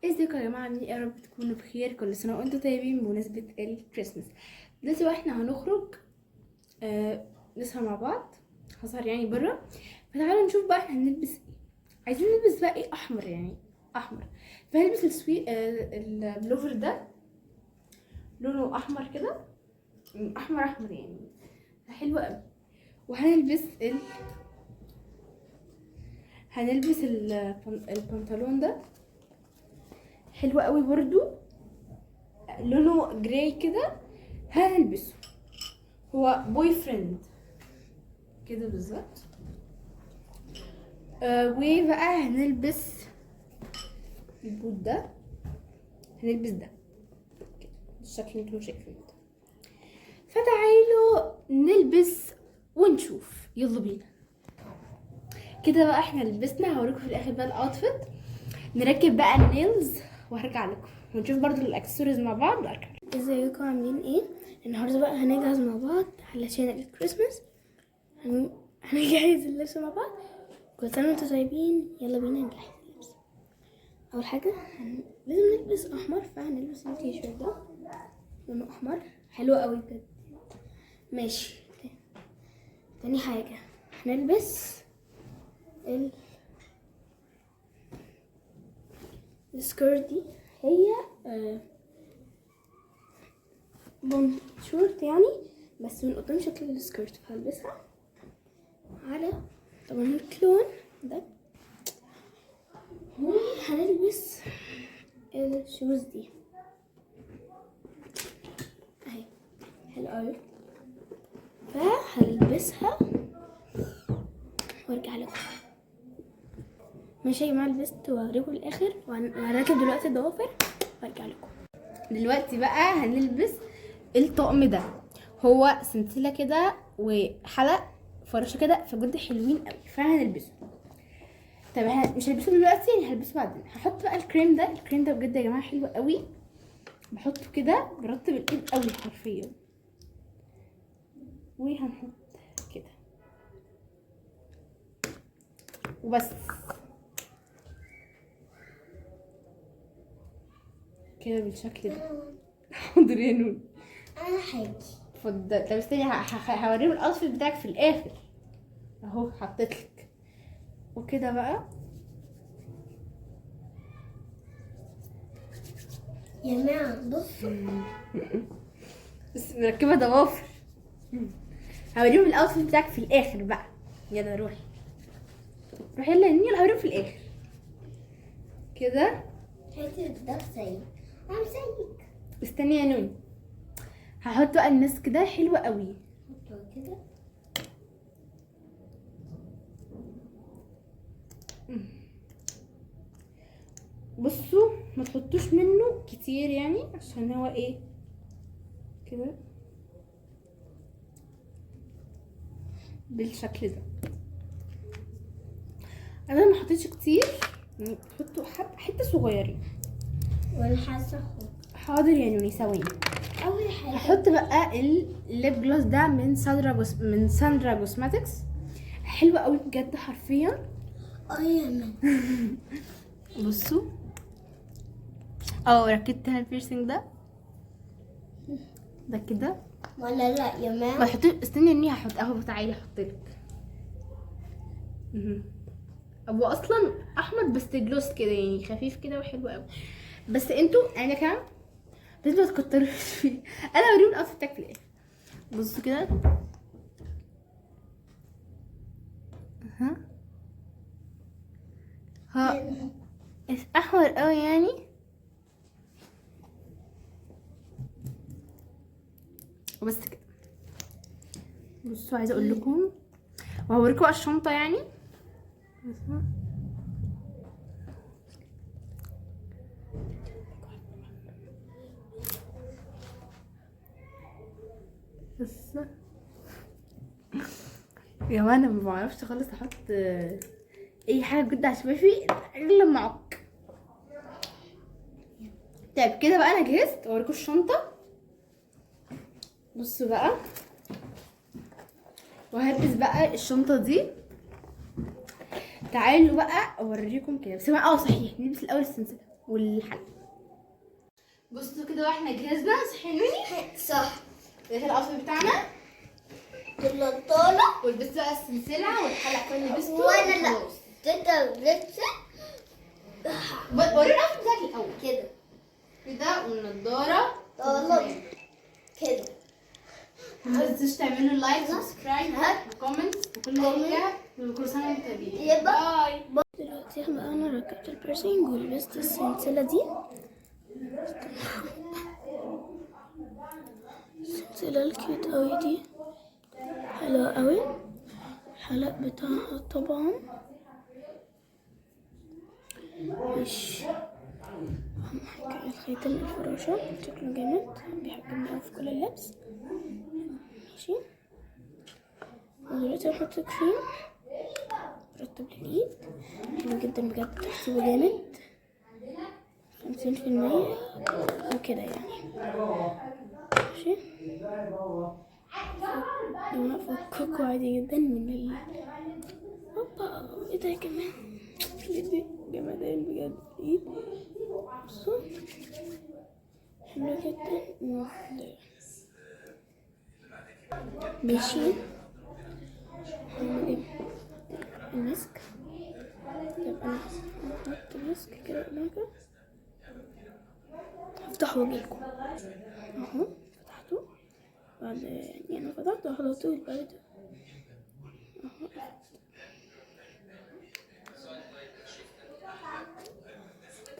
ازيكم يا جماعه؟ عاملين ايه؟ يا رب تكونوا بخير. كل سنه وانتم طيبين بمناسبه الكريسماس. دلوقتي بقى احنا هنخرج نسهر مع بعض. هسهر يعني بره. فتعالوا نشوف بقى احنا هنلبس ايه. عايزين نلبس بقى ايه؟ احمر يعني احمر. فهنلبس البلوفر ده لونه احمر كده، احمر احمر يعني حلو قوي. وهنلبس البنطلون ده حلو قوي برضو، لونه جراي كده. هنلبسه، هو بوي فريند كده بالظبط. وبقى هنلبس البوت ده، هنلبس ده كده بالشكل اللي انتوا شايفينه ده. فتعالوا نلبس ونشوف، يلا بينا. كده بقى احنا لبسنا، هوريكم في الاخر بقى الاوتفيت. نركب بقى النيلز وهرجع لكم ونشوف برضو الاكسسوارز مع بعض وارجع. ازيكم عاملين ايه؟ النهارده بقى هنجهز مع بعض علشان الكريسماس. هنجهز اللبس مع بعض. كل سنه وانتم طيبين. يلا بينا نجهز اللبس. اول حاجه لازم نلبس احمر، فهنلبس التيشيرت ده لونه احمر حلو قوي بجد. ماشي. تاني حاجه هنلبس السكيرت دي، هي بوم شورت يعني، بس من قدام شكل السكيرت، فهلبسها على طبعا الكلون ده. وهنلبس الشوز دي اهي، حلو قوي. فهلبسها وارجع لكم. ماشي يا جماعه، لبست واوريكم الاخر، وهركب دلوقتي الضوافر وارجع لكم. دلوقتي بقى هنلبس الطقم ده، هو سلسله كده وحلق فرشه كده، فبجد حلوين قوي، فهنلبسه. طب مش هلبسه دلوقتي يعني، هلبسه بعدين. هحط بقى الكريم ده. الكريم ده بجد يا جماعه حلو قوي، بحطه كده برطب الايد قوي حرفيا. وهنحط كده وبس كده بالشكل ده. حاضر يا نون، انا حاجة. اتفضل. طب استني، هوريهم الاوتفيت بتاعك في الاخر. اهو حطيتلك وكده بقى. يا جماعة بصوا، بس مركبه ضوافر. هوريهم الاوتفيت بتاعك في الاخر بقى. يلا روحي روحي، يلا يلا هوريهم في الاخر كده. هاتي ده سيء. انا زيك. استني يا نون، هحط بقى الماسك ده حلو قوي. حطه كده. بصوا ما تحطوش منه كتير يعني، عشان هو ايه كده بالشكل ده. انا ما حطيتش كتير، تحطوا حته صغيرين. وانا حاسة حاضر يا نوني، ثواني. اول حاجة هحط بقى الليب جلوس ده من ساندرا كوزماتكس، حلو قوي بجد حرفيا. يا مان. بصوا ركبت هنا البيرسينج ده كده. ولا لا يا ما مان. تحطي، استني اني هحط اهو، تعالي احطلك. هو اصلا احمد بس جلوس كده يعني خفيف كده وحلو قوي. بس انتوا انا كام بس ما تكتروش فيه. انا هوريهم الاوتفيت بتاعك في الاخر. بصوا كده. ها احمر قوي يعني. وبس كده. بصوا عايزه اقول لكم وهوريكم بقى الشنطه يعني. بس يا جماعه انا ما بعرفش خالص احط اي حاجه بجد على شفايفي غير لما اعك. طيب كده بقى انا جهزت، اوريكم الشنطه. بصوا بقى، وهلبس بقى الشنطه دي. تعالوا بقى اوريكم كده. بس صحيح نلبس الاول السلسله. والحلق. بصوا كده واحنا جهزنا صحينوني صح. ده الاوتفيت بتاعنا، النضارة. ولبست بقى السلسله والحلق كمان لبسته. وانا لا. وخلاص. تقدر لسه وري الاوتفيت بتاعك الاول كده كده، والنضاره غلط كده. ما تنسوش تعملوا لايك وسبسكرايب وكومنتس وكل حاجه، وكل سنه وانتم طيبين. يبقى باي. دلوقتي انا ركبت البيرسينج ولبست السلسله دي. السلسله الكيوت قوي دي حلوه قوي. الحلق بتاعها طبعا مش اهم حاجه. الخيطان الفراشه شكله جامد، بيحجمني اوي في كل اللبس. ماشي. ودلوقتي هحط كريم مرطب للايد، حلو جدا بجد، ترتيبه جامد 50% وكده يعني. ماشي. فككوا عادي جدا من اوبا. ايه ده كمان؟ ايدي جمدان بجد الايد. بصوا حلو جدا. ماشي. هعمل ايه؟ المسك. طب انا هحط المسك كده قدامكم، هفتحه واجيلكم اهو. فتحته بعد يعني انا فتحته على طول بعد اهو.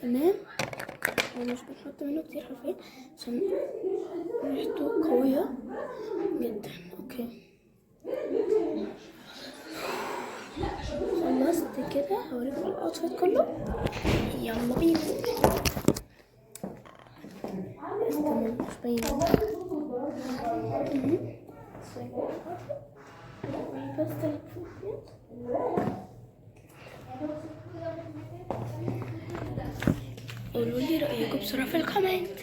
تمام. هو مش بنحط منه كتير حرفيا عشان ريحته قوية جدا. اوكي خلصت كده، هوريكم الاوتفيت كله. يلا بينا. استنى مش باين. بس قولوا لي رأيكم بسرعة في الكومنت.